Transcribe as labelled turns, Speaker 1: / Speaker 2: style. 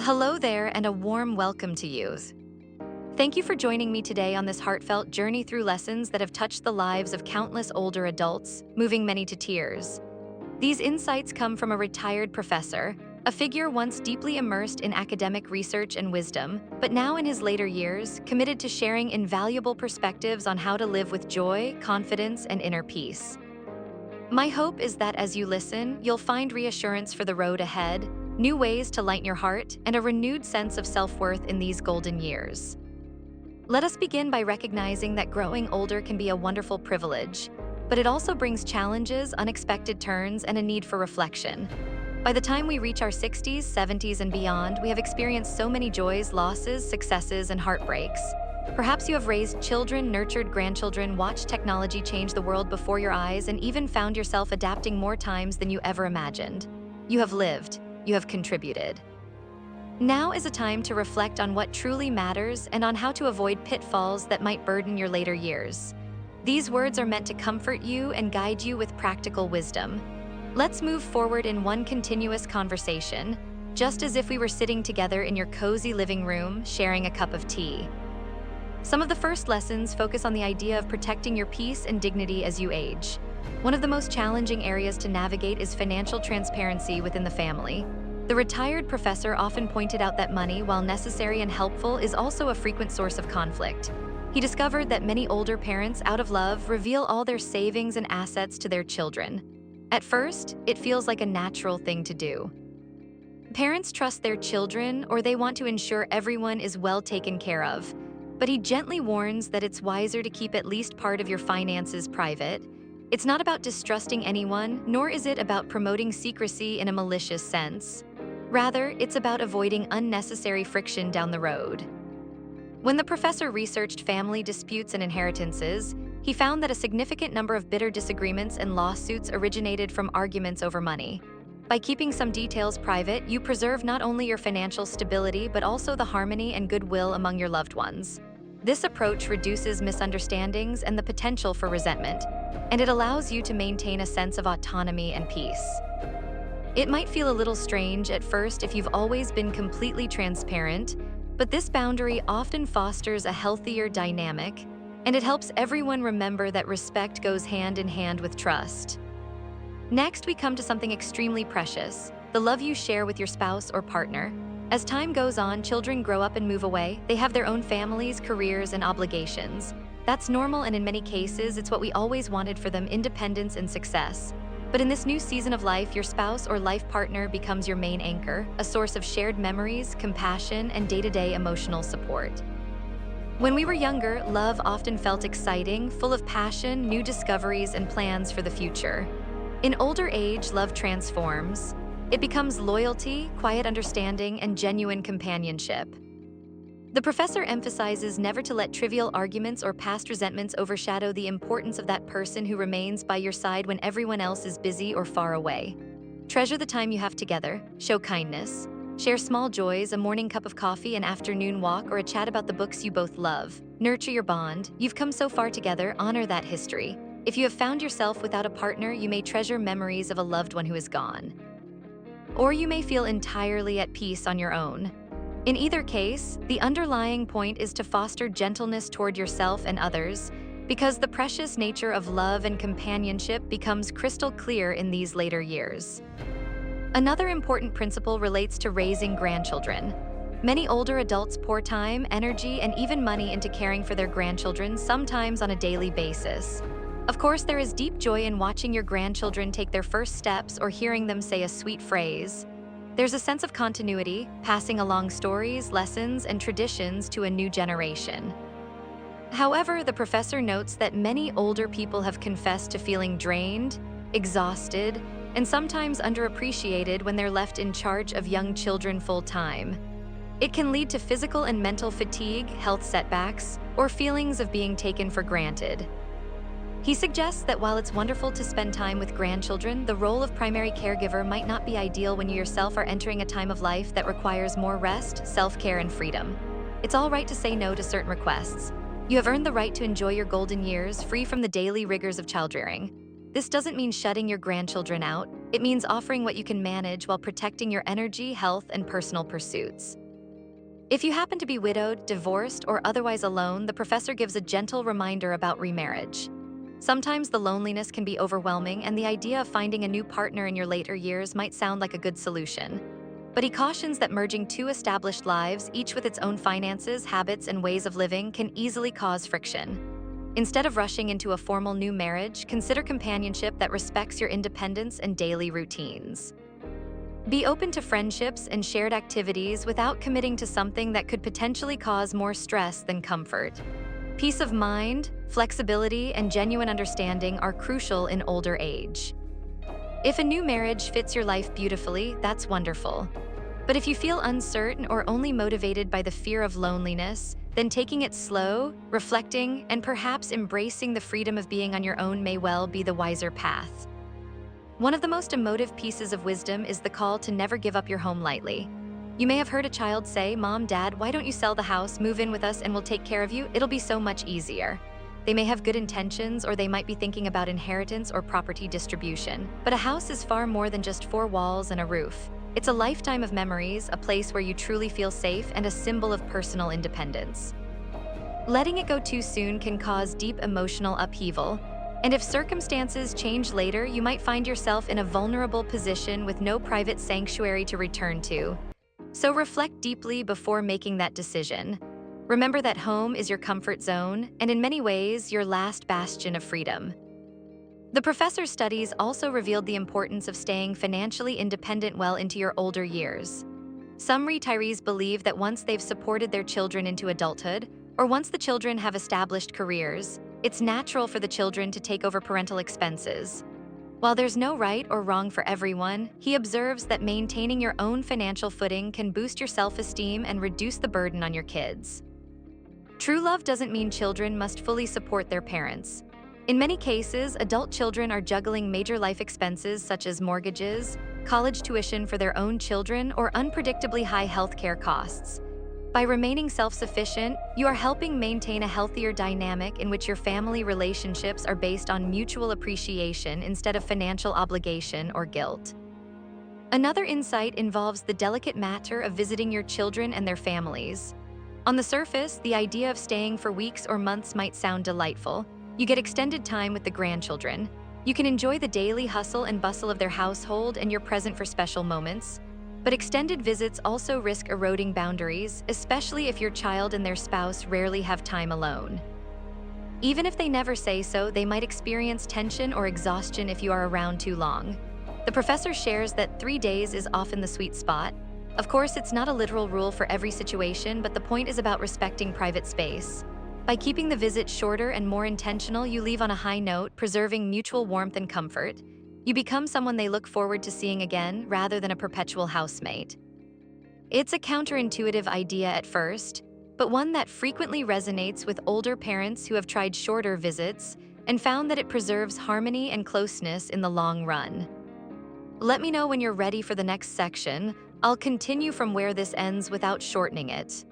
Speaker 1: Hello there, and a warm welcome to you. Thank you for joining me today on this heartfelt journey through lessons that have touched the lives of countless older adults, moving many to tears. These insights come from a retired professor, a figure once deeply immersed in academic research and wisdom, but now in his later years, committed to sharing invaluable perspectives on how to live with joy, confidence, and inner peace. My hope is that as you listen, you'll find reassurance for the road ahead, new ways to lighten your heart, and a renewed sense of self-worth in these golden years. Let us begin by recognizing that growing older can be a wonderful privilege, but it also brings challenges, unexpected turns, and a need for reflection. By the time we reach our 60s, 70s, and beyond, we have experienced so many joys, losses, successes, and heartbreaks. Perhaps you have raised children, nurtured grandchildren, watched technology change the world before your eyes, and even found yourself adapting more times than you ever imagined. You have lived. You have contributed. Now is a time to reflect on what truly matters and on how to avoid pitfalls that might burden your later years. These words are meant to comfort you and guide you with practical wisdom. Let's move forward in one continuous conversation, just as if we were sitting together in your cozy living room, sharing a cup of tea. Some of the first lessons focus on the idea of protecting your peace and dignity as you age. One of the most challenging areas to navigate is financial transparency within the family. The retired professor often pointed out that money, while necessary and helpful, is also a frequent source of conflict. He discovered that many older parents, out of love, reveal all their savings and assets to their children. At first, it feels like a natural thing to do. Parents trust their children, or they want to ensure everyone is well taken care of. But he gently warns that it's wiser to keep at least part of your finances private. It's not about distrusting anyone, nor is it about promoting secrecy in a malicious sense. Rather, it's about avoiding unnecessary friction down the road. When the professor researched family disputes and inheritances, he found that a significant number of bitter disagreements and lawsuits originated from arguments over money. By keeping some details private, you preserve not only your financial stability but also the harmony and goodwill among your loved ones. This approach reduces misunderstandings and the potential for resentment, and it allows you to maintain a sense of autonomy and peace. It might feel a little strange at first if you've always been completely transparent, but this boundary often fosters a healthier dynamic, and it helps everyone remember that respect goes hand in hand with trust. Next, we come to something extremely precious: the love you share with your spouse or partner. As time goes on, children grow up and move away. They have their own families, careers, and obligations. That's normal, and in many cases, it's what we always wanted for them: independence and success. But in this new season of life, your spouse or life partner becomes your main anchor, a source of shared memories, compassion, and day-to-day emotional support. When we were younger, love often felt exciting, full of passion, new discoveries, and plans for the future. In older age, love transforms. It becomes loyalty, quiet understanding, and genuine companionship. The professor emphasizes never to let trivial arguments or past resentments overshadow the importance of that person who remains by your side when everyone else is busy or far away. Treasure the time you have together, show kindness, share small joys: a morning cup of coffee, an afternoon walk, or a chat about the books you both love. Nurture your bond. You've come so far together, honor that history. If you have found yourself without a partner, you may treasure memories of a loved one who is gone. Or you may feel entirely at peace on your own. In either case, the underlying point is to foster gentleness toward yourself and others, because the precious nature of love and companionship becomes crystal clear in these later years. Another important principle relates to raising grandchildren. Many older adults pour time, energy, and even money into caring for their grandchildren, sometimes on a daily basis. Of course, there is deep joy in watching your grandchildren take their first steps or hearing them say a sweet phrase. There's a sense of continuity, passing along stories, lessons, and traditions to a new generation. However, the professor notes that many older people have confessed to feeling drained, exhausted, and sometimes underappreciated when they're left in charge of young children full-time. It can lead to physical and mental fatigue, health setbacks, or feelings of being taken for granted. He suggests that while it's wonderful to spend time with grandchildren, the role of primary caregiver might not be ideal when you yourself are entering a time of life that requires more rest, self-care, and freedom. It's all right to say no to certain requests. You have earned the right to enjoy your golden years, free from the daily rigors of childrearing. This doesn't mean shutting your grandchildren out, It means offering what you can manage while protecting your energy, health, and personal pursuits. If you happen to be widowed, divorced, or otherwise alone, the professor gives a gentle reminder about remarriage. Sometimes the loneliness can be overwhelming, and the idea of finding a new partner in your later years might sound like a good solution. But he cautions that merging two established lives, each with its own finances, habits, and ways of living, can easily cause friction. Instead of rushing into a formal new marriage, consider companionship that respects your independence and daily routines. Be open to friendships and shared activities without committing to something that could potentially cause more stress than comfort. Peace of mind, flexibility, and genuine understanding are crucial in older age. If a new marriage fits your life beautifully, that's wonderful. But if you feel uncertain or only motivated by the fear of loneliness, then taking it slow, reflecting, and perhaps embracing the freedom of being on your own may well be the wiser path. One of the most emotive pieces of wisdom is the call to never give up your home lightly. You may have heard a child say, "Mom, Dad, why don't you sell the house, move in with us, and we'll take care of you? It'll be so much easier." They may have good intentions, or they might be thinking about inheritance or property distribution. But a house is far more than just four walls and a roof. It's a lifetime of memories, a place where you truly feel safe, and a symbol of personal independence. Letting it go too soon can cause deep emotional upheaval, and if circumstances change later, you might find yourself in a vulnerable position with no private sanctuary to return to. So reflect deeply before making that decision. Remember that home is your comfort zone, and in many ways, your last bastion of freedom. The professor's studies also revealed the importance of staying financially independent well into your older years. Some retirees believe that once they've supported their children into adulthood, or once the children have established careers, it's natural for the children to take over parental expenses. While there's no right or wrong for everyone, he observes that maintaining your own financial footing can boost your self-esteem and reduce the burden on your kids. True love doesn't mean children must fully support their parents. In many cases, adult children are juggling major life expenses such as mortgages, college tuition for their own children, or unpredictably high healthcare costs. By remaining self-sufficient, you are helping maintain a healthier dynamic in which your family relationships are based on mutual appreciation instead of financial obligation or guilt. Another insight involves the delicate matter of visiting your children and their families. On the surface, the idea of staying for weeks or months might sound delightful. You get extended time with the grandchildren. You can enjoy the daily hustle and bustle of their household, and you're present for special moments. But extended visits also risk eroding boundaries, especially if your child and their spouse rarely have time alone. Even if they never say so, they might experience tension or exhaustion if you are around too long. The professor shares that 3 days is often the sweet spot. Of course, it's not a literal rule for every situation, but the point is about respecting private space. By keeping the visit shorter and more intentional, you leave on a high note, preserving mutual warmth and comfort. You become someone they look forward to seeing again, rather than a perpetual housemate. It's a counterintuitive idea at first, but one that frequently resonates with older parents who have tried shorter visits and found that it preserves harmony and closeness in the long run. Let me know when you're ready for the next section. I'll continue from where this ends without shortening it.